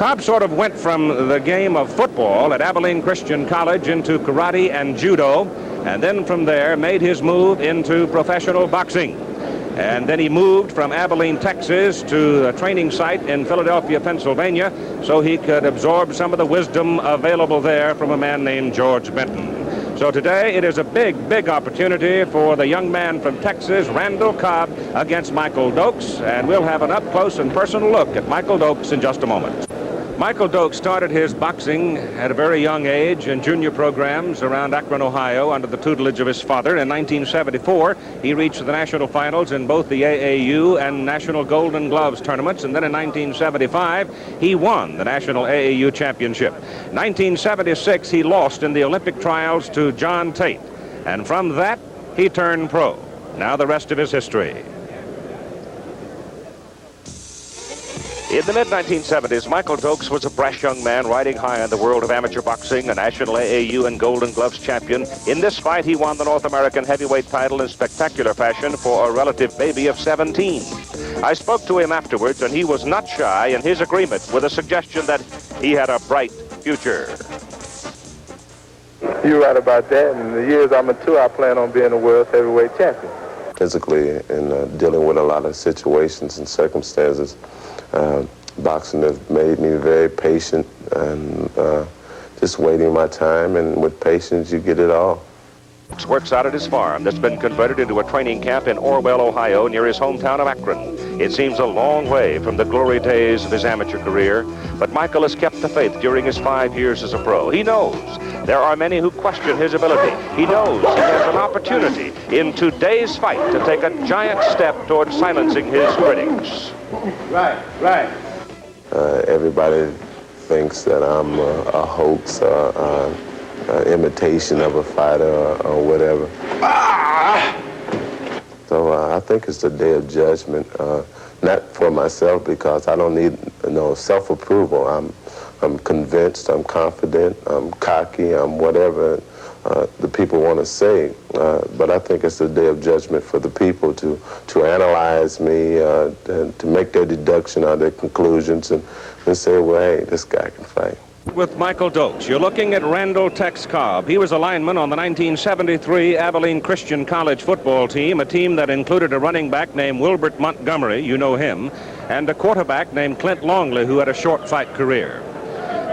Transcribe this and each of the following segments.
Cobb sort of went from the game of football at Abilene Christian College into karate and judo, and then from there made his move into professional boxing. And then he moved from Abilene, Texas to a training site in Philadelphia, Pennsylvania, so he could absorb some of the wisdom available there from a man named George Benton. So today it is a big opportunity for the young man from Texas, Randall Cobb, against Michael Dokes, and we'll have an up-close and personal look at Michael Dokes in just a moment. Michael Dokes started his boxing at a very young age in junior programs around Akron, Ohio, under the tutelage of his father. In 1974, he reached the national finals in both the AAU and National Golden Gloves tournaments, and then in 1975, he won the National AAU Championship. 1976, he lost in the Olympic trials to John Tate, and from that, he turned pro. Now the rest of his history. In the mid-1970s, Michael Dokes was a brash young man riding high in the world of amateur boxing, a national AAU and Golden Gloves champion. In this fight, he won the North American heavyweight title in spectacular fashion for a relative baby of 17. I spoke to him afterwards, and he was not shy in his agreement with a suggestion that he had a bright future. You're right about that. In the years I'm mature, I plan on being a world heavyweight champion. Physically and dealing with a lot of situations and circumstances, boxing has made me very patient and just waiting my time, and with patience you get it all. Dokes works out at his farm that's been converted into a training camp in Orwell, Ohio, near his hometown of Akron. It seems a long way from the glory days of his amateur career, but Michael has kept the faith during his 5 years as a pro. He knows there are many who question his ability. He knows he has an opportunity in today's fight to take a giant step toward silencing his critics. Right. Everybody thinks that I'm a hoax, imitation of a fighter or whatever. So I think it's the day of judgment, not for myself, because I don't need no self-approval. I'm convinced, I'm confident, I'm cocky, I'm whatever the people want to say. But I think it's the day of judgment for the people to analyze me, and to make their deduction or their conclusions and say, well, hey, this guy can fight. With Michael Dokes, you're looking at Randall Tex Cobb. He was a lineman on the 1973 Abilene Christian College football team, a team that included a running back named Wilbert Montgomery, you know him, and a quarterback named Clint Longley, who had a short fight career.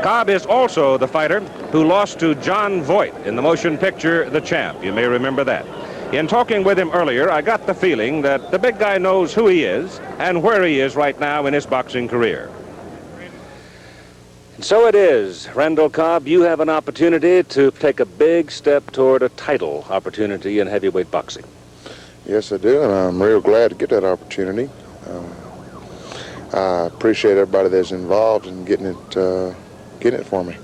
Cobb is also the fighter who lost to John Voight in the motion picture The Champ. You may remember that. In talking with him earlier, I got the feeling that the big guy knows who he is and where he is right now in his boxing career. So it is, Randall Cobb, you have an opportunity to take a big step toward a title opportunity in heavyweight boxing. Yes, I do, and I'm real glad to get that opportunity. I appreciate everybody that's involved in getting it for me.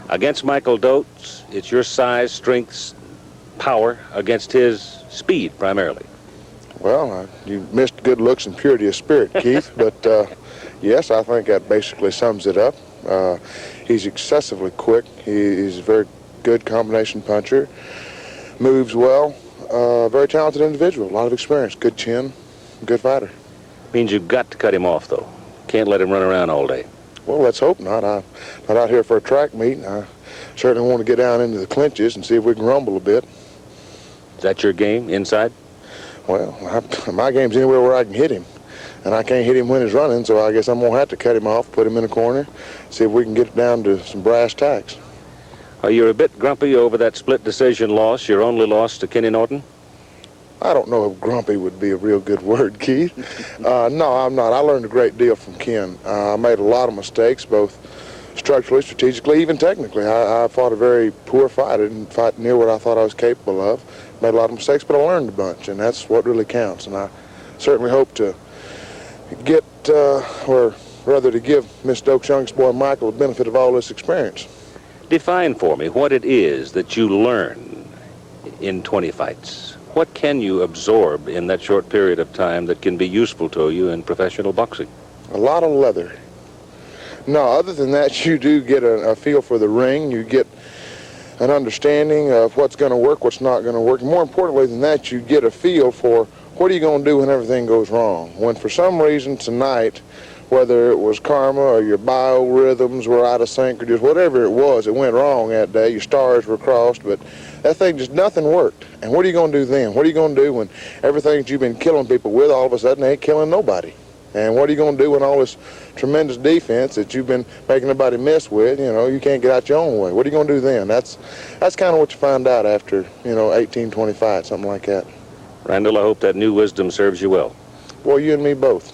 Against Michael Dokes, it's your size, strength, power against his speed primarily. Well, you missed good looks and purity of spirit, Keith, but yes, I think that basically sums it up. He's excessively quick. He's a very good combination puncher, moves well, very talented individual, a lot of experience, good chin, good fighter. Means you've got to cut him off, though. Can't let him run around all day. Well, let's hope not. I'm not out here for a track meet. I certainly want to get down into the clinches and see if we can rumble a bit. Is that your game, inside? Well, my game's anywhere where I can hit him. And I can't hit him when he's running, so I guess I'm going to have to cut him off, put him in a corner, see if we can get it down to some brass tacks. You're a bit grumpy over that split decision loss, your only loss to Kenny Norton? I don't know if grumpy would be a real good word, Keith. No, I'm not. I learned a great deal from Ken. I made a lot of mistakes, both structurally, strategically, even technically. I fought a very poor fight. I didn't fight near what I thought I was capable of. Made a lot of mistakes, but I learned a bunch, and that's what really counts. And I certainly hope to get, or rather to give Miss Dokes' youngest boy, Michael, the benefit of all this experience. Define for me what it is that you learn in 20 fights. What can you absorb in that short period of time that can be useful to you in professional boxing? A lot of leather. No, other than that, you do get a feel for the ring. You get an understanding of what's going to work, what's not going to work. More importantly than that, you get a feel for what are you going to do when everything goes wrong. When for some reason tonight whether it was karma or your biorhythms were out of sync or just whatever it was, it went wrong that day. Your stars were crossed, but that thing just, nothing worked. And what are you going to do then? What are you going to do when everything that you've been killing people with all of a sudden ain't killing nobody? And what are you going to do when all this tremendous defense that you've been making everybody mess with, you know, you can't get out your own way? What are you going to do then? That's kind of what you find out after, you know, 1825, something like that. Randall, I hope that new wisdom serves you well. Well, you and me both.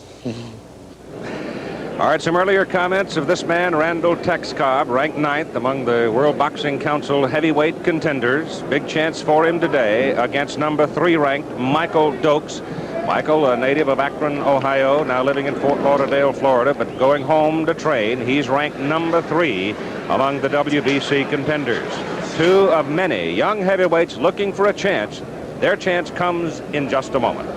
All right, some earlier comments of this man, Randall Tex Cobb, ranked 9th among the World Boxing Council heavyweight contenders. Big chance for him today against number 3 ranked Michael Dokes. Michael, a native of Akron, Ohio, now living in Fort Lauderdale, Florida, but going home to train. He's ranked number 3 among the WBC contenders. 2 of many young heavyweights looking for a chance. Their chance comes in just a moment.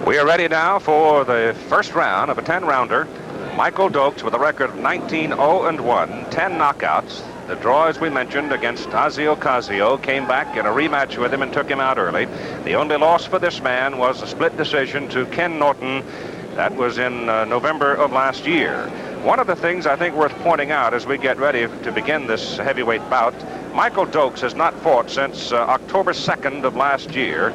We are ready now for the first round of a 10-rounder. Michael Dokes with a record of 19-0-1, 10 knockouts. The draw, as we mentioned, against Tazio Ocasio, came back in a rematch with him and took him out early. The only loss for this man was a split decision to Ken Norton. That was in November of last year. One of the things I think worth pointing out as we get ready to begin this heavyweight bout, Michael Dokes has not fought since October 2nd of last year,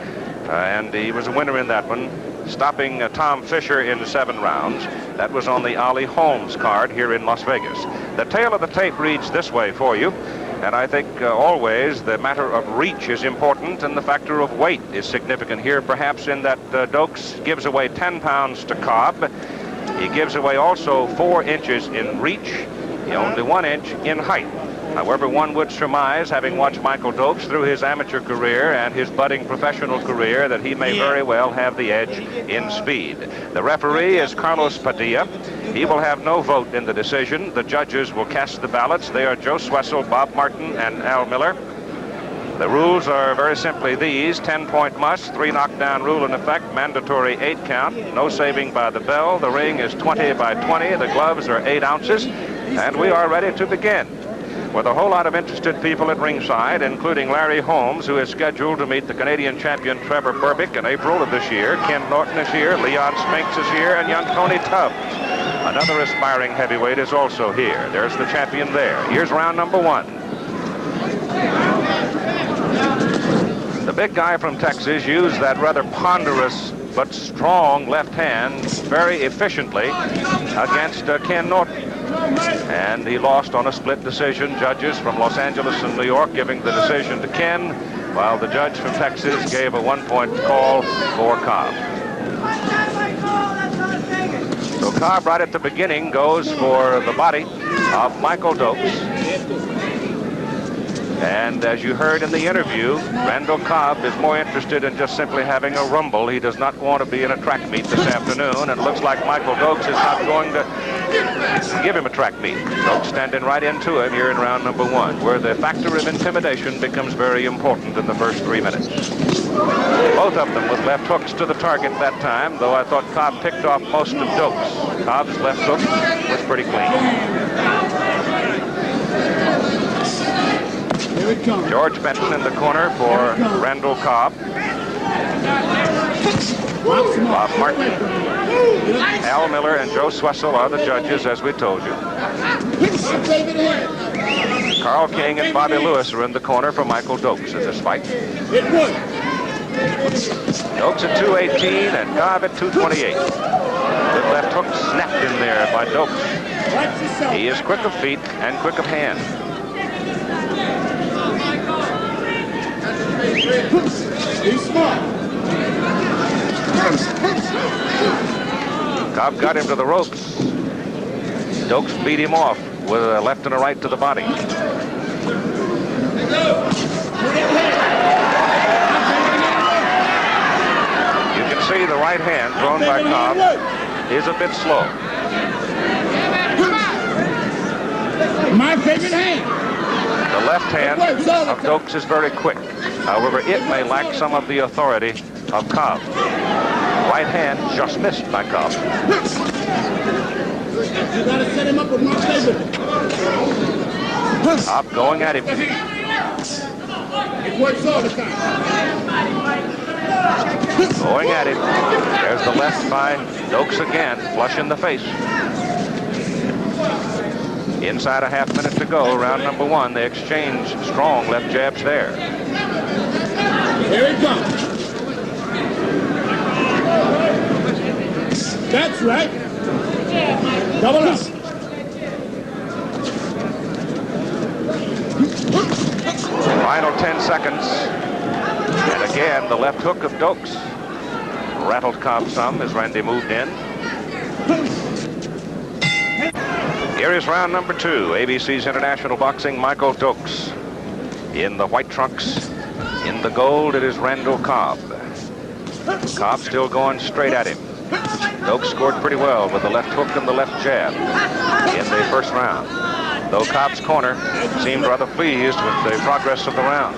and he was a winner in that one, stopping Tom Fisher in 7 rounds. That was on the Ollie Holmes card here in Las Vegas. The tail of the tape reads this way for you, and I think always the matter of reach is important, and the factor of weight is significant here, perhaps in that Dokes gives away 10 pounds to Cobb. He gives away also 4 inches in reach, only 1 inch in height. However, one would surmise, having watched Michael Dokes through his amateur career and his budding professional career, that he may very well have the edge in speed. The referee is Carlos Padilla. He will have no vote in the decision. The judges will cast the ballots. They are Joe Swessel, Bob Martin, and Al Miller. The rules are very simply these: 10-point must, 3 knockdown rule in effect, mandatory 8 count, no saving by the bell. The ring is 20 by 20. The gloves are 8 ounces, and we are ready to begin. With a whole lot of interested people at ringside, including Larry Holmes, who is scheduled to meet the Canadian champion Trevor Berbick in April of this year. Ken Norton is here, Leon Spinks is here, and young Tony Tubbs, another aspiring heavyweight, is also here. There's the champion there. Here's round number 1. The big guy from Texas used that rather ponderous but strong left hand very efficiently against Ken Norton. And he lost on a split decision. Judges from Los Angeles and New York giving the decision to Ken, while the judge from Texas gave a 1-point call for Cobb. So Cobb, right at the beginning, goes for the body of Michael Dokes. And as you heard in the interview, Randall Cobb is more interested in just simply having a rumble. He does not want to be in a track meet this afternoon, and it looks like Michael Dokes is not going to give him a track meet. Dokes standing right into him here in round number 1, where the factor of intimidation becomes very important in the first 3 minutes. Both of them with left hooks to the target that time, though I thought Cobb picked off most of Dokes. Cobb's left hook was pretty clean. George Benton in the corner for Randall Cobb. Bob Martin, Al Miller, and Joe Swessel are the judges, as we told you. Carl King and Bobby Lewis are in the corner for Michael Dokes in this fight. Dokes at 218 and Cobb at 228. Good left hook snapped in there by Dokes. He is quick of feet and quick of hand. He's smart. Cobb got him to the ropes. Dokes beat him off with a left and a right to the body. You can see the right hand thrown by Cobb is a bit slow. My favorite hand. The left hand of Dokes is very quick. However, it may lack some of the authority of Cobb. Right hand just missed by Cobb. You gotta set him up with my favorite. Cobb going at him. It works all the time. Going at it. There's the left by Dokes again, flush in the face. Inside a half minute to go, round number one. They exchange strong left jabs there. Here it comes. That's right. Double up. Final 10 seconds. And again, the left hook of Dokes rattled Cobb some as Randy moved in. Here is round number two. ABC's International Boxing, Michael Dokes. In the white trunks, in the gold, it is Randall Cobb. Cobb still going straight at him. Dokes scored pretty well with the left hook and the left jab in the first round, though Cobb's corner seemed rather pleased with the progress of the round.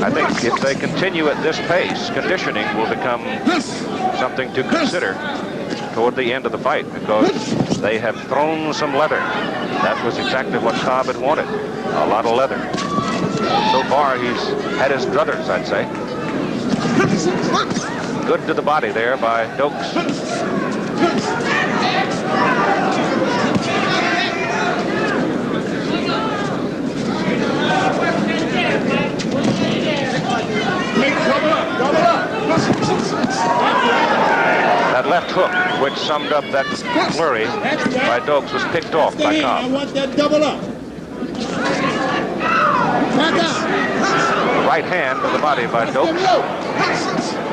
I think if they continue at this pace, conditioning will become something to consider toward the end of the fight, because they have thrown some leather. That was exactly what Cobb had wanted, a lot of leather. So far, he's had his druthers, I'd say. Good to the body there by Dokes. That left hook, which summed up that flurry by Dokes, was picked off by Cobb. I want that double up. Back out. The right hand to the body by Dokes.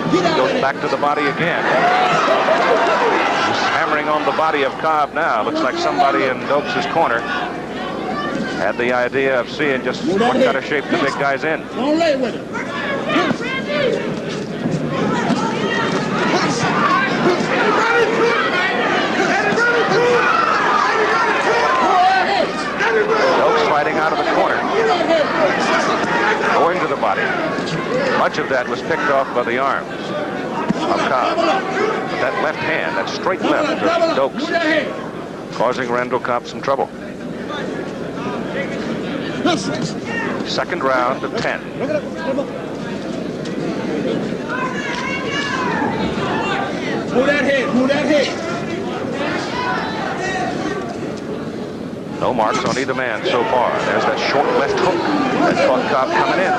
He goes back to the body again. He's hammering on the body of Cobb now. Looks like somebody in Dokes' corner had the idea of seeing just what kind of shape the big guy's in. Don't lay with it. Dokes fighting out of the corner. Going to the body. Much of that was picked off by the arms of Cobb. But that left hand, that straight left of Dokes, causing Randall Cobb some trouble. Second round of 10. Move that head, move that head. No marks on either man so far. There's that short left hook that caught Cobb coming in.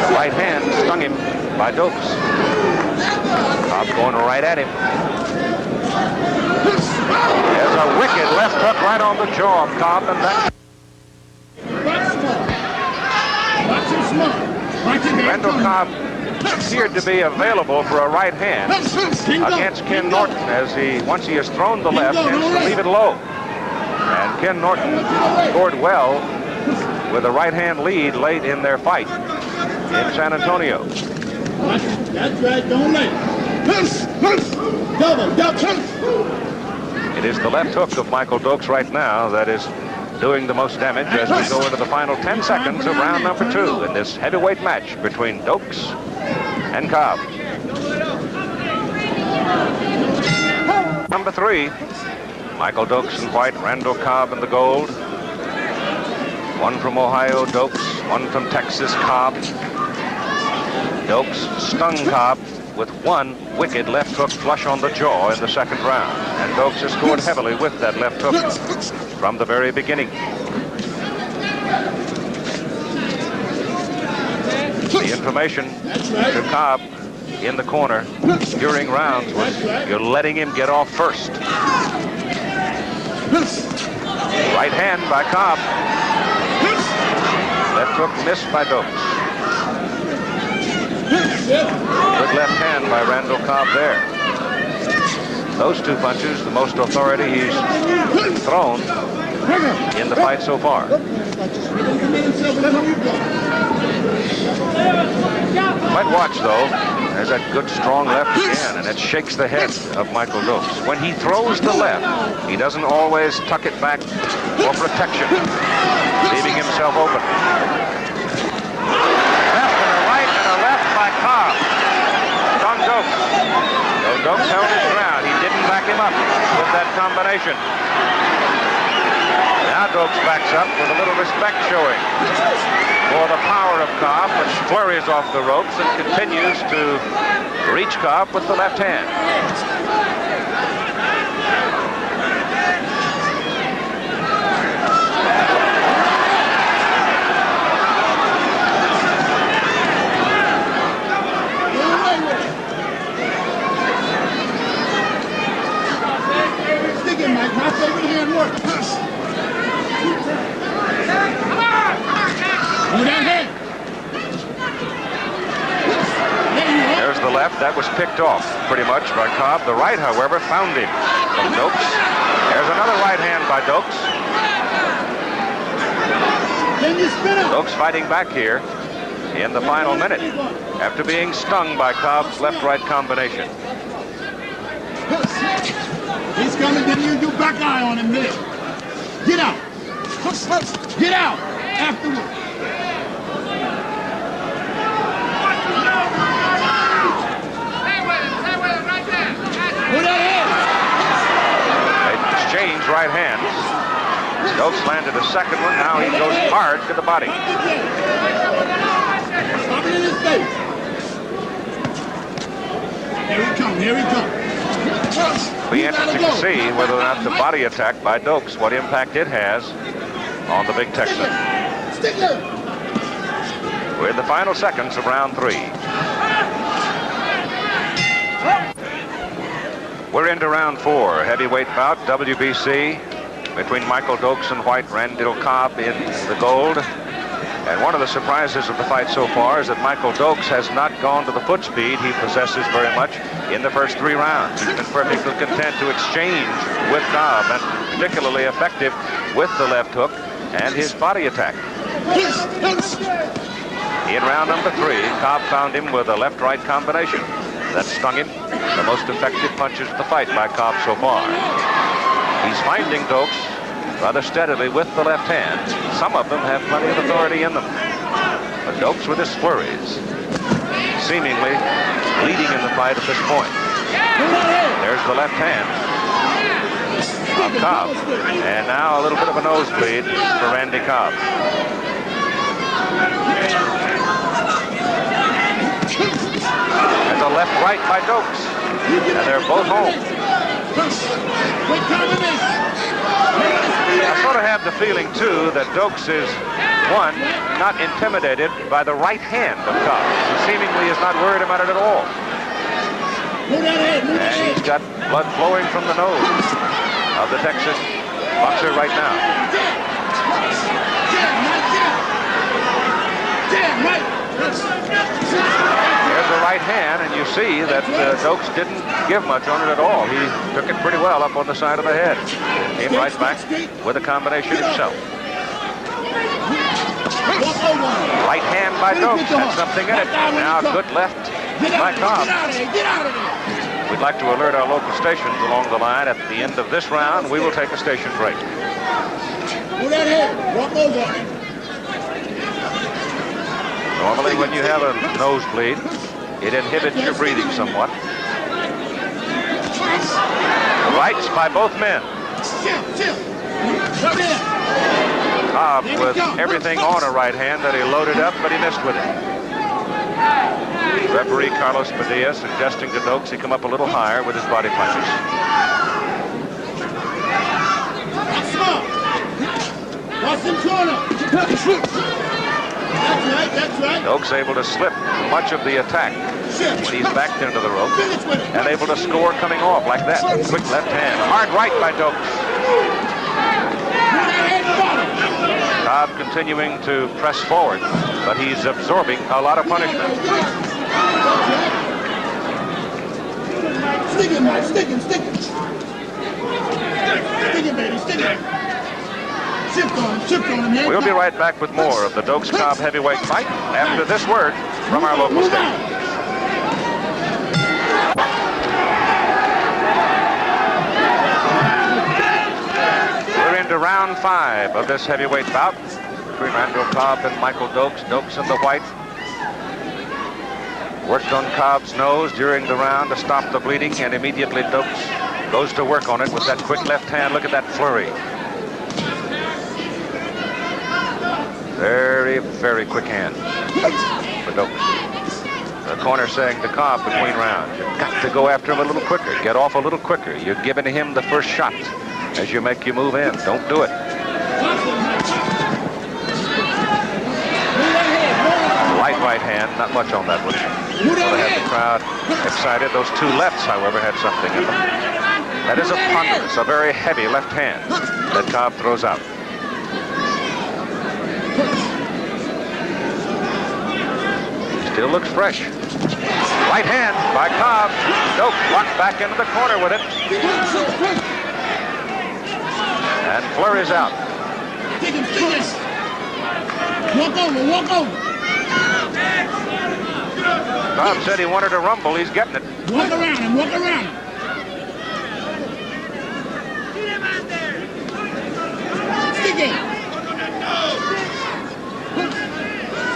The right hand stung him by Dokes. Cobb going right at him. There's a wicked left hook right on the jaw of Cobb, and that... Randall Cobb appeared to be available for a right hand against Ken Norton, as once he has thrown the left, tends to leave it low. And Ken Norton scored well with a right hand lead late in their fight in San Antonio. That's right, don't lay. Double. It is the left hook of Michael Dokes right now that is doing the most damage as we go into the final 10 seconds of round number two in this heavyweight match between Dokes and Cobb. Number three, Michael Dokes in white, Randall Cobb in the gold. One from Ohio, Dokes. One from Texas, Cobb. Dokes stung Cobb with one wicked left hook flush on the jaw in the second round. And Dokes has scored heavily with that left hook from the very beginning. The information to Cobb in the corner during rounds was, you're letting him get off first. Right hand by Cobb. Left hook missed by Dokes. Good left hand by Randall Cobb there. Those two punches, the most authority he's thrown in the fight so far. Might watch, though. There's that good, strong left again, and it shakes the head of Michael Dokes. When he throws the left, he doesn't always tuck it back for protection, leaving himself open. Left and a right and a left by Cobb on Dokes. So Dokes held his ground. He didn't back him up with that combination. Now Dokes backs up with a little respect showing for the power of Cobb, which flurries off the ropes and continues to reach Cobb with the left hand. Stick it, Mike. My favorite hand work. Move that head. There's the left. That was picked off pretty much by Cobb. The right, however, found him from Dokes. There's another right hand by Dokes. Then you spin up. Dokes fighting back here in the final minute after being stung by Cobb's left-right combination. He's coming, then you do back eye on him there. Get out. Get out. Afterwards. Put that head. They exchange right hands. Dokes landed a second one. Now he goes hard to the body. Stop it in his face. Here he comes. Here he comes. Be interesting to see whether or not the body attack by Dokes, what impact it has on the big Texan. We're in the final seconds of round 3. We're into round 4, heavyweight bout, WBC, between Michael Dokes and white, Randall Cobb in the gold. And one of the surprises of the fight so far is that Michael Dokes has not gone to the foot speed he possesses very much in the first 3 rounds. He's been perfectly content to exchange with Cobb, and particularly effective with the left hook and his body attack. In round number 3, Cobb found him with a left-right combination that stung him. The most effective punches of the fight by Cobb so far. He's finding Dokes rather steadily with the left hand. Some of them have plenty of authority in them. But Dokes with his flurries, seemingly leading in the fight at this point. There's the left hand of Cobb. And now a little bit of a nosebleed for Randy Cobb. There's a left-right by Dokes. And they're both home. I sort of have the feeling, too, that Dokes is, one, not intimidated by the right hand of Cobb. He seemingly is not worried about it at all. And he's got blood flowing from the nose of the Texas boxer right now. There's the right hand, and you see that Dokes didn't give much on it at all. He took it pretty well up on the side of the head. Came right back with a combination himself. Right hand by Dokes had something in it. Now good left by Cobb. We'd like to alert our local stations along the line. At the end of this round, we will take a station break. Normally, when you have a nosebleed, it inhibits your breathing somewhat. Rights by both men. Cobb with everything on a right hand that he loaded up, but he missed with it. Referee Carlos Padilla suggesting to Dokes he come up a little higher with his body punches. That's right. Dokes able to slip much of the attack when he's backed into the rope and able to score coming off like that. Quick left hand. Hard right by Dokes. Cobb continuing to press forward, but he's absorbing a lot of punishment. Stick it, Mike. Stick it. Stick it, baby. Stick it. Shift on him. We'll be right back with more of the Dokes-Cobb heavyweight fight after this word from our local station. We're into round 5 of this heavyweight bout between Randall Cobb and Michael Dokes. Dokes in the white. Worked on Cobb's nose during the round to stop the bleeding, and immediately Dokes goes to work on it with that quick left hand. Look at that flurry. Very, very quick hand for Dokes. The corner saying to Cobb between rounds, you've got to go after him a little quicker. Get off a little quicker. You're giving him the first shot as you make your move in. Don't do it. Light right hand, not much on that one. Well, they had the crowd excited. Those two lefts, however, had something in them. That is a ponderous, a very heavy left hand that Cobb throws out. Still looks fresh. Right hand by Cobb. Dokes blocked back into the corner with it. And flurries out. Walk over, walk over. Cobb said he wanted to rumble. He's getting it. Walk around him, walk around him. Stick it.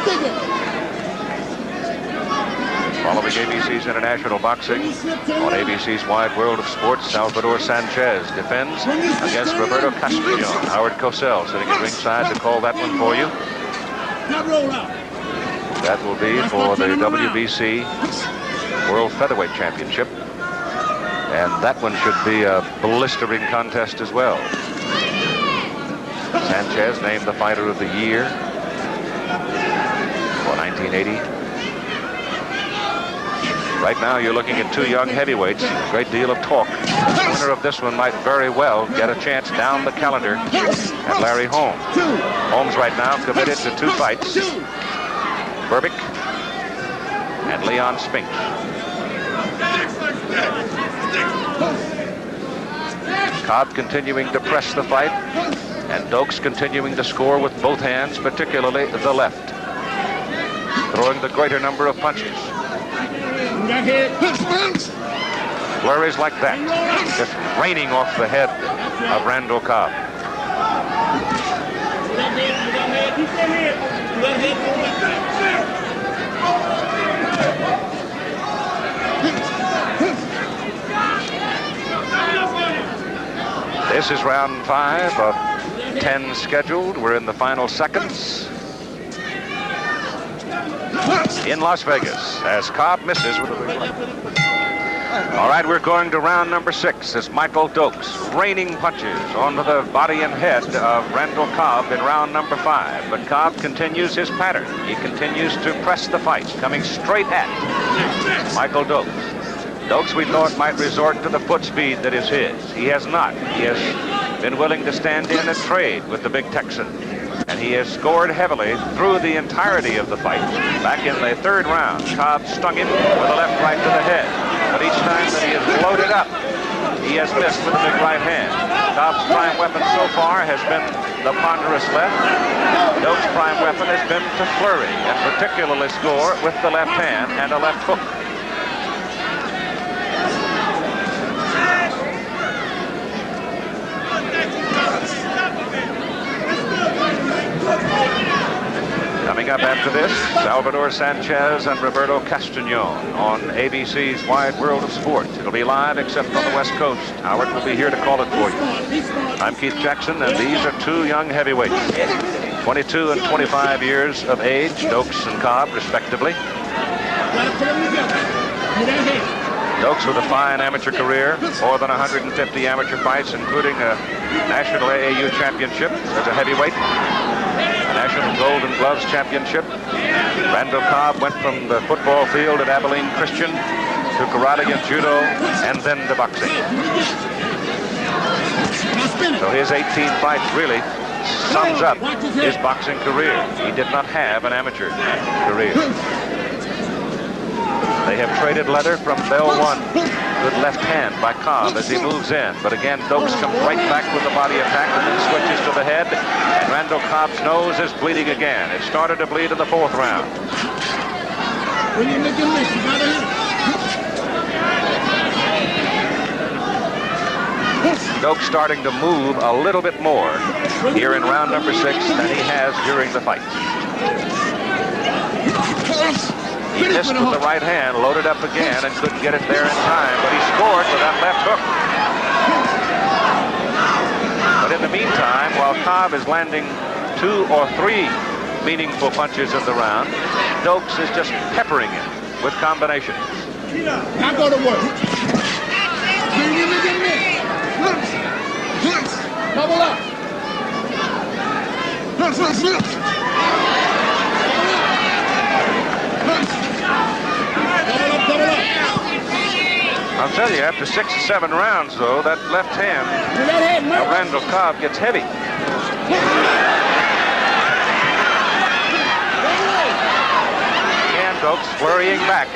Stick it. Following ABC's International Boxing on ABC's Wide World of Sports, Salvador Sanchez defends against Roberto Castrillon. Howard Cosell sitting at ringside to call that one for you. Now roll out. That will be for the WBC World Featherweight Championship. And that one should be a blistering contest as well. Sanchez named the Fighter of the Year for 1980. Right now you're looking at two young heavyweights, a great deal of talk. The winner of this one might very well get a chance down the calendar at Larry Holmes. Holmes right now committed to 2 fights. Berbick and Leon Spinks. Cobb continuing to press the fight, and Dokes continuing to score with both hands, particularly the left, throwing the greater number of punches. Flurries like that, just raining off the head of Randall Cobb. This is round 5 of 10 scheduled. We're in the final seconds in Las Vegas as Cobb misses with a big right. All right, we're going to round number 6 as Michael Dokes raining punches onto the body and head of Randall Cobb in round number 5. But Cobb continues his pattern. He continues to press the fight, coming straight at Michael Dokes. Dokes, we thought, might resort to the foot speed that is his. He has not. He has been willing to stand in and trade with the big Texan. And he has scored heavily through the entirety of the fight. Back in the 3rd round, Cobb stung him with a left right to the head. But each time that he has loaded up, he has missed with a big right hand. Cobb's prime weapon so far has been the ponderous left. Dokes' prime weapon has been to flurry, and particularly score with the left hand and a left hook. Coming up after this, Salvador Sanchez and Roberto Castrillon on ABC's Wide World of Sport. It'll be live except on the West Coast. Howard will be here to call it for you. I'm Keith Jackson, and these are 2 young heavyweights, 22 and 25 years of age, Dokes and Cobb, respectively. Dokes with a fine amateur career, more than 150 amateur fights, including a National AAU Championship as a heavyweight, a National Golden Gloves Championship. Randall Cobb went from the football field at Abilene Christian to karate and judo, and then to boxing. So his 18 fights really sums up his boxing career. He did not have an amateur career. They have traded leather from bell 1. Good left hand by Cobb as he moves in. But again, Dokes comes right back with the body attack and then switches to the head. And Randall Cobb's nose is bleeding again. It started to bleed in the 4th round. When you make a miss, you gotta hit it. Dokes starting to move a little bit more here in round number 6 than he has during the fight. He missed with the right hand, loaded up again, and couldn't get it there in time, but he scored with that left hook. But in the meantime, while Cobb is landing 2 or 3 meaningful punches in the round. Dokes is just peppering him with combinations. Now go to work. Give me. Double up. Double up. I'll tell you, after 6 or 7 rounds, though, that left hand of Randall Cobb gets heavy. And Dokes flurrying back.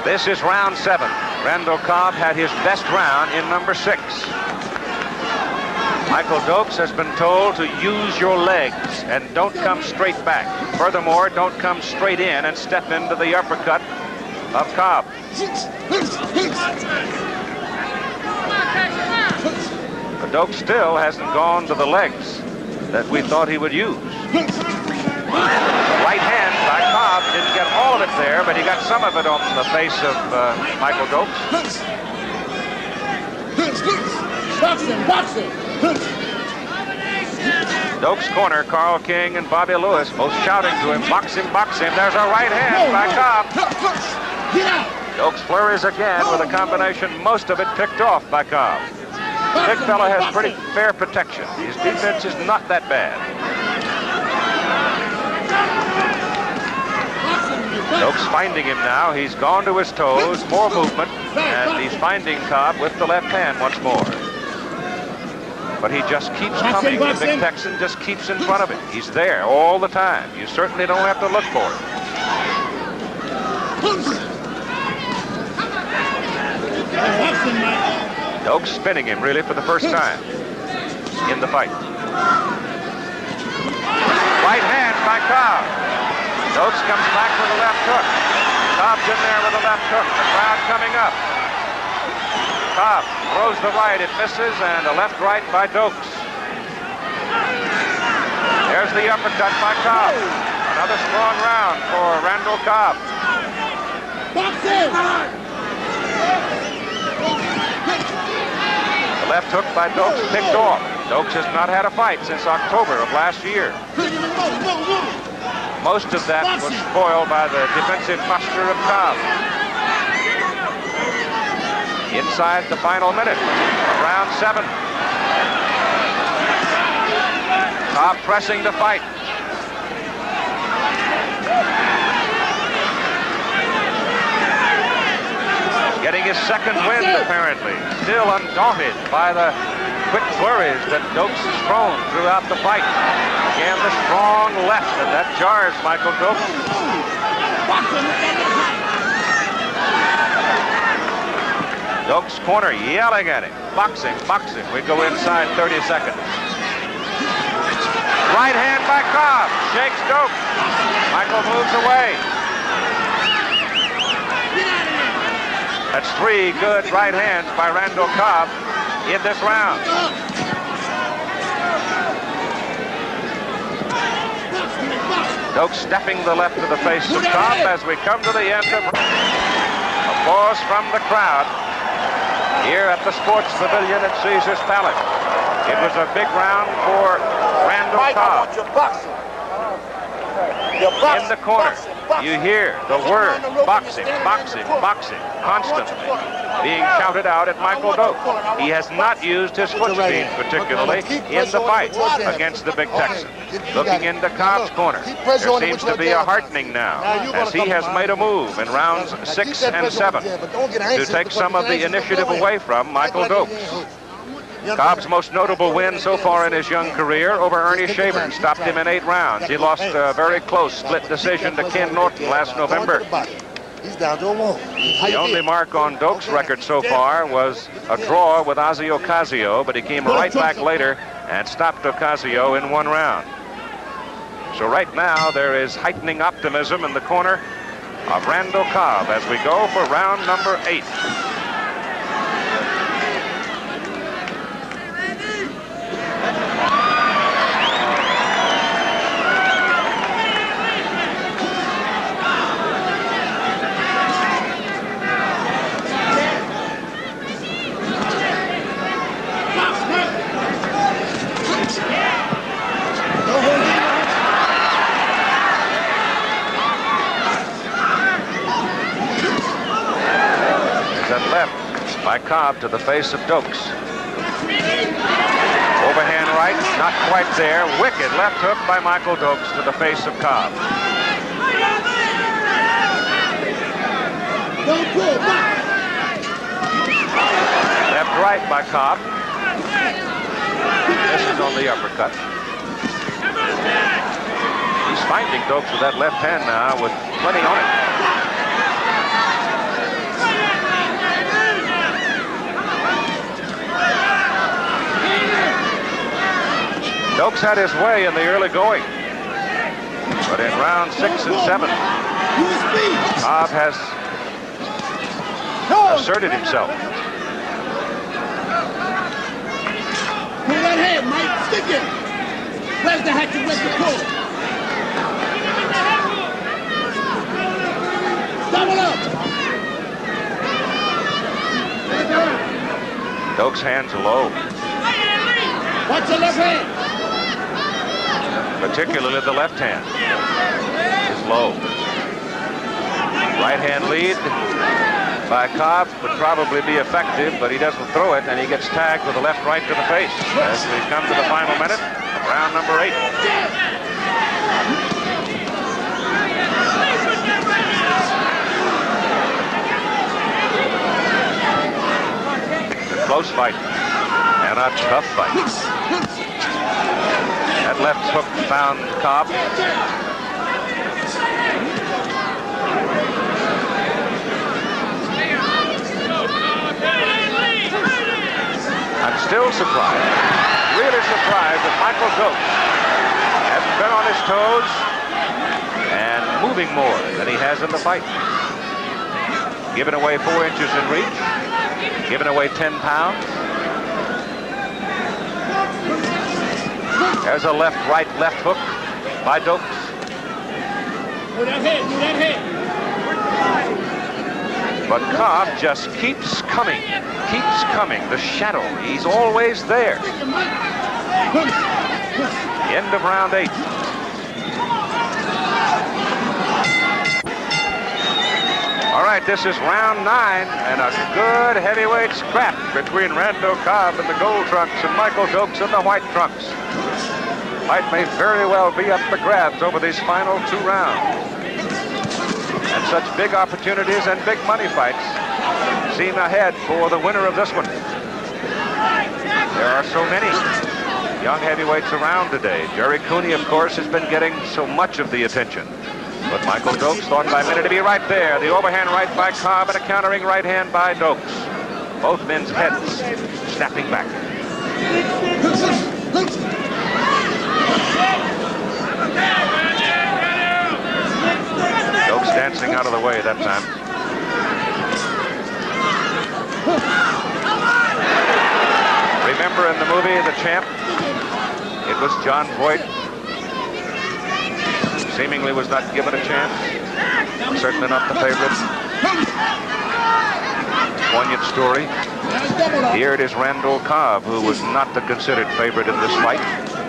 This is round 7. Randall Cobb had his best round in number 6. Michael Dokes has been told to use your legs and don't come straight back. Furthermore, don't come straight in and step into the uppercut of Cobb. But Dokes still hasn't gone to the legs that we thought he would use. Right hand by Cobb, didn't get all of it there, but he got some of it on the face of Michael Dokes. Boxing. Dokes' corner, Carl King and Bobby Lewis both shouting to him, box him, box him. There's a right hand by Cobb. Get out. Dokes flurries again with a combination, most of it picked off by Cobb. The big fella has pretty fair protection. His defense is not that bad. Dokes finding him now. He's gone to his toes, more movement, and he's finding Cobb with the left hand once more. But he just keeps coming. The big Texan just keeps in front of him. He's there all the time. You certainly don't have to look for him. Dokes spinning him really for the first time in the fight. Right hand by Cobb. Dokes comes back with a left hook. Cobb's in there with a left hook. The crowd coming up. Cobb throws the right, it misses, and a left-right by Dokes. There's the uppercut by Cobb. Another strong round for Randall Cobb. The left hook by Dokes picked off. Dokes has not had a fight since October of last year. Most of that was spoiled by the defensive posture of Cobb. Inside the final minute of round 7. Cobb pressing the fight. Getting his second win, apparently. Still undaunted by the quick flurries that Dokes has thrown throughout the fight. Again, the strong left, and that jars Michael Dokes. Dokes' corner yelling at him. Boxing, boxing. We go inside 30 seconds. Right hand by Cobb. Shakes Dokes. Michael moves away. That's 3 good right hands by Randall Cobb in this round. Dokes stepping the left to the face of Cobb as we come to the end of applause from the crowd here at the Sports Pavilion at Caesars Palace. It was a big round for Randall Cobb. In the corner, you hear the word boxing, boxing, boxing constantly being shouted out at Michael Dokes. He has not used his foot speed particularly in the fight against the big Texan. Looking into Cobb's corner, there seems to be a heartening now as he has made a move in rounds 6 and 7 to take some of the initiative away from Michael Dokes. Cobb's most notable win so far in his young career over Ernie Shaver. Stopped him in 8 rounds. He lost a very close split decision to Ken Norton last November. The only mark on Dokes' record so far was a draw with Ozzie Ocasio, but he came right back later and stopped Ocasio in 1 round. So right now there is heightening optimism in the corner of Randall Cobb as we go for round number 8. left by Cobb to the face of Dokes. Overhand right, not quite there. Wicked left hook by Michael Dokes to the face of Cobb. Left right by Cobb. Misses on the uppercut. He's finding Dokes with that left hand now with plenty on it. Dokes had his way in the early going, but in round 6 and 7, Cobb has asserted himself. Pull that head, Mike. Stick it. Where's the hatchet? Where's the pull? Double up. Dokes' hands are low. Watch the left hand. Particularly the left hand is low. Right hand lead by Cobb would probably be effective, but he doesn't throw it, and he gets tagged with a left right to the face as we come to the final minute of round number 8. It's a close fight and a tough fight. That left hook found Cobb. I'm still surprised, really surprised that Michael Dokes hasn't been on his toes and moving more than he has in the fight. Giving away 4 inches in reach, giving away 10 pounds. There's a left-right left hook by Dokes. Move that head, move that head. But Cobb just keeps coming. The shadow, he's always there. End of round 8. All right, this is round 9, and a good heavyweight scrap between Randall Cobb in the gold trunks and Michael Dokes in the white trunks. Fight may very well be up for grabs over these final 2 rounds. And such big opportunities and big money fights seem ahead for the winner of this one. There are so many young heavyweights around today. Jerry Cooney, of course, has been getting so much of the attention. But Michael Dokes thought by minute to be right there. The overhand right by Cobb and a countering right hand by Dokes. Both men's heads snapping back. Dokes dancing out of the way that time. Remember in the movie The Champ, it was John Voight. Seemingly was not given a chance. Certainly not the favorite. Poignant story. Here it is Randall Cobb, who was not the considered favorite in this fight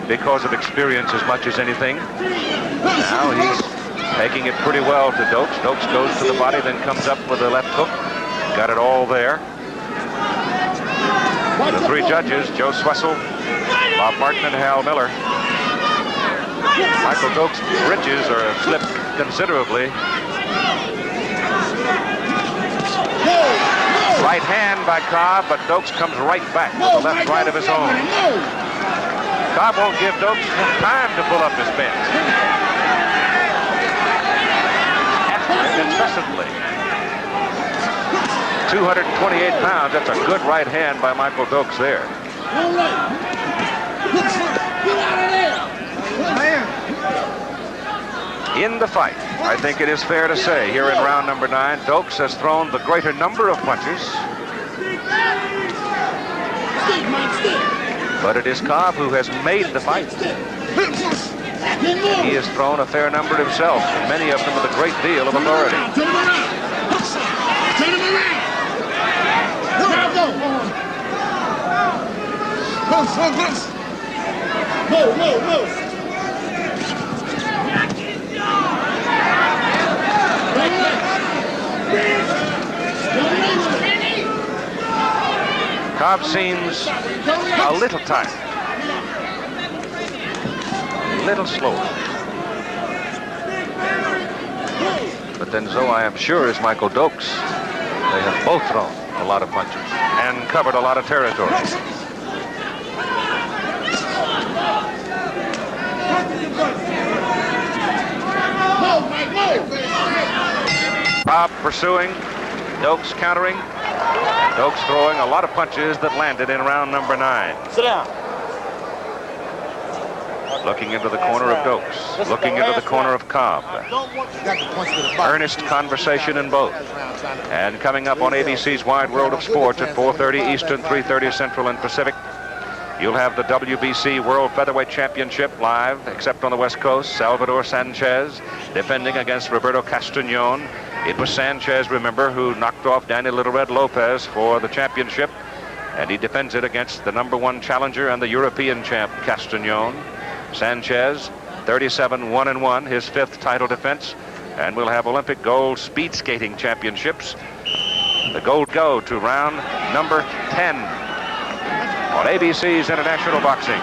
because of experience as much as anything. Now he's taking it pretty well to Dokes. Dokes goes to the body, then comes up with a left hook. Got it all there. The 3 judges, Joe Swessel, Bob Martin, and Hal Miller. Michael Dokes' bridges are slipped considerably. Right hand by Cobb, but Dokes comes right back with the left right of his own. Cobb won't give Dokes time to pull up his pants. Incessantly. 228 pounds. That's a good right hand by Michael Dokes there. In the fight, I think it is fair to say here in round number 9, Dokes has thrown the greater number of punches. But it is Cobb who has made the fight. He has thrown a fair number himself, and many of them with a great deal of authority. Turn him around. Turn him around. Now go. Move. Cobb seems a little tired, a little slow. But then so I am sure is Michael Dokes. They have both thrown a lot of punches and covered a lot of territory. Cobb pursuing, Dokes countering. Dokes throwing a lot of punches that landed in round number 9. Sit down. Looking into the corner of Dokes, looking into the corner of Cobb. Earnest conversation in both. And coming up on ABC's Wide World of Sports at 4:30 Eastern, 3:30 Central and Pacific, you'll have the WBC World Featherweight Championship live, except on the West Coast. Salvador Sanchez defending against Roberto Castañón. It was Sanchez, remember, who knocked off Danny Little Red Lopez for the championship, and he defends it against the #1 challenger and the European champ, Castañón. Sanchez, 37-1-1, his 5th title defense, and we'll have Olympic gold speed skating championships. The gold go to round number 10 on ABC's International Boxing.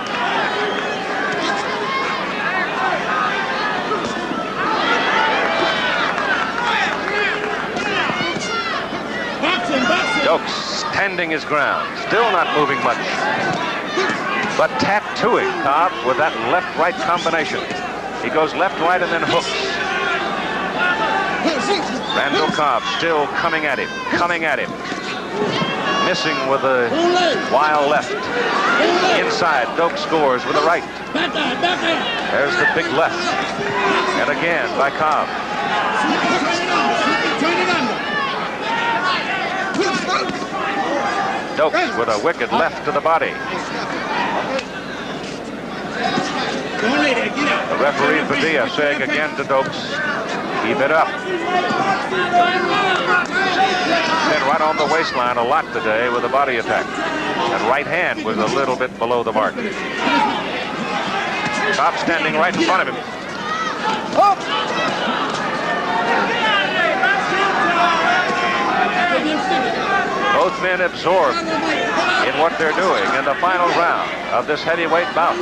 Dokes standing his ground, still not moving much, but tattooing Cobb with that left-right combination. He goes left-right and then hooks. Randall Cobb still coming at him, missing with a wild left. Inside, Dokes scores with a right. There's the big left, and again by Cobb. Dokes with a wicked left to the body. The referee Padilla saying again to Dokes, keep it up. Hit right on the waistline a lot today with a body attack. And right hand was a little bit below the mark. Cobb standing right in front of him. Both men absorbed in what they're doing in the final round of this heavyweight bout.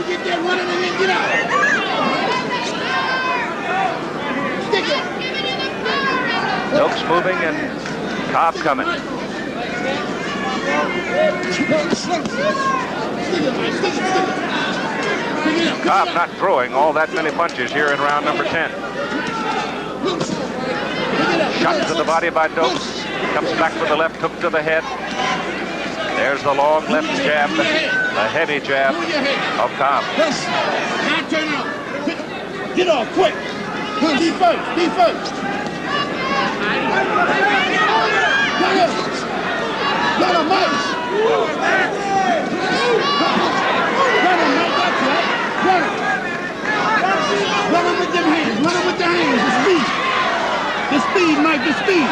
Dokes moving and Cobb coming. Cobb not throwing all that many punches here in round number 10. Shot to the body by Dokes. Comes back with the left hook to the head. There's the long left jab, the heavy jab of Cobb. Now turn out. Get off quick. Be first. Be first. Let him mice. Run him with them hands. Run him with the hands. The speed. The speed, Mike. The speed.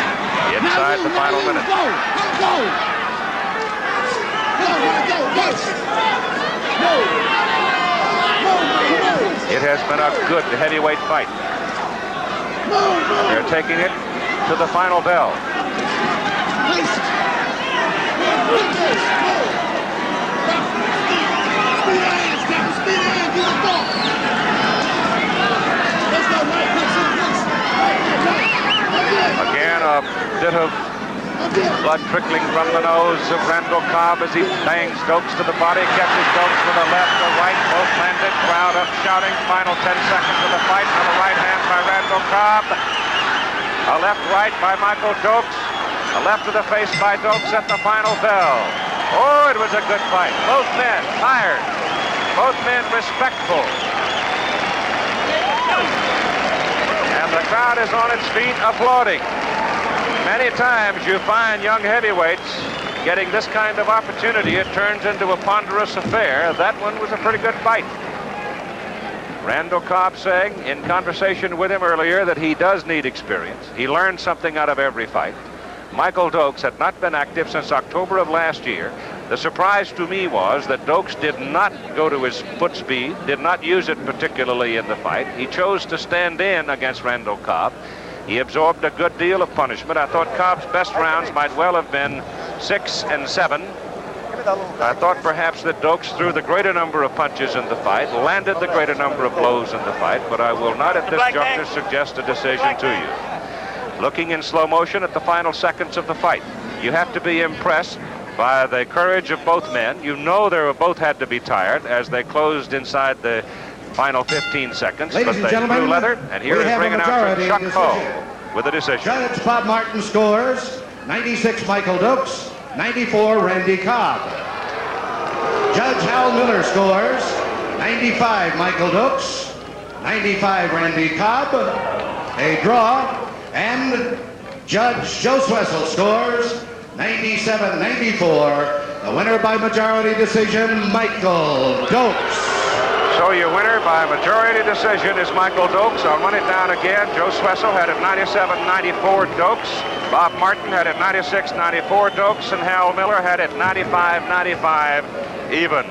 Inside the final minute. Go. It has been a good heavyweight fight. They're taking it to the final bell. Again, a bit of blood trickling from the nose of Randall Cobb as he bangs Dokes to the body, catches Dokes with a left, a right, both landed. Crowd up shouting, final 10 seconds of the fight. On the right hand by Randall Cobb. A left right by Michael Dokes. A left to the face by Dokes at the final bell. Oh, it was a good fight. Both men tired. Both men respectful. And the crowd is on its feet applauding. Many times you find young heavyweights getting this kind of opportunity. It turns into a ponderous affair. That one was a pretty good fight. Randall Cobb saying in conversation with him earlier that he does need experience. He learned something out of every fight. Michael Dokes had not been active since October of last year. The surprise to me was that Dokes did not go to his foot speed, did not use it particularly in the fight. He chose to stand in against Randall Cobb. He absorbed a good deal of punishment. I thought Cobb's best rounds might well have been 6 and 7. I thought perhaps that Dokes threw the greater number of punches in the fight, landed the greater number of blows in the fight, but I will not at this juncture suggest a decision to you. Looking in slow motion at the final seconds of the fight, you have to be impressed by the courage of both men. You know they both had to be tired as they closed inside the final 15 seconds, Ladies but and they gentlemen, drew leather, and here is ringing out from Chuck Cobb with a decision. Judge Bob Martin scores 96 Michael Dokes, 94 Randy Cobb. Judge Hal Miller scores 95 Michael Dokes, 95 Randy Cobb, a draw, and Judge Joe Swessel scores 97-94. The winner by majority decision, Michael Dokes. So your winner by majority decision is Michael Dokes. I'll run it down again. Joe Swessel had it 97-94 Dokes. Bob Martin had it 96-94 Dokes, and Hal Miller had it 95-95 even.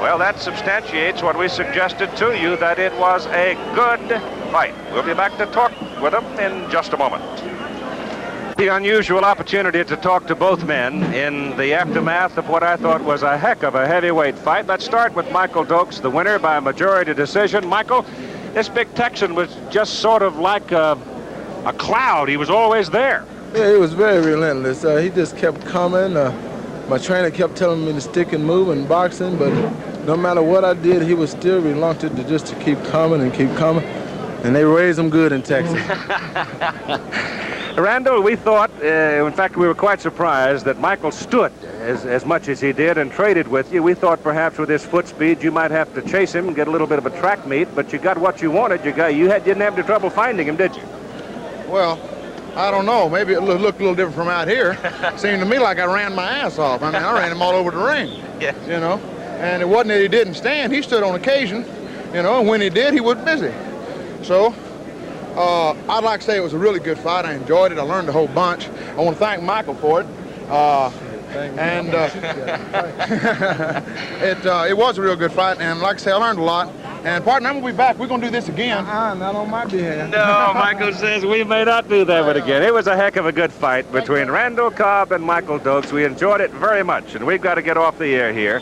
Well, that substantiates what we suggested to you, that it was a good fight. We'll be back to talk with them in just a moment. The unusual opportunity to talk to both men in the aftermath of what I thought was a heck of a heavyweight fight. Let's start with Michael Dokes, the winner by majority decision. Michael, this big Texan was just sort of like a cloud. He was always there. Yeah, he was very relentless. He just kept coming. My trainer kept telling me to stick and move in boxing, but no matter what I did, he was still reluctant to keep coming and keep coming. And they raised him good in Texas. Randall, we thought, in fact, we were quite surprised that Michael stood as much as he did and traded with you. We thought perhaps with his foot speed you might have to chase him and get a little bit of a track meet, but you got what you wanted. You didn't have any trouble finding him, did you? Well, I don't know. Maybe it looked a little different from out here. Seemed to me like I ran my ass off. I mean, I ran him all over the ring. Yeah. You know, and it wasn't that he didn't stand. He stood on occasion, you know, and when he did, he was busy. So, I'd like to say it was a really good fight. I enjoyed it. I learned a whole bunch. I want to thank Michael for it. It was a real good fight, and like I say, I learned a lot. And partner, I'm gonna be back. We're gonna do this again. Not on my behalf. No, Michael says we may not do that one again. It was a heck of a good fight between Randall Cobb and Michael Dokes. We enjoyed it very much, and we've got to get off the air here.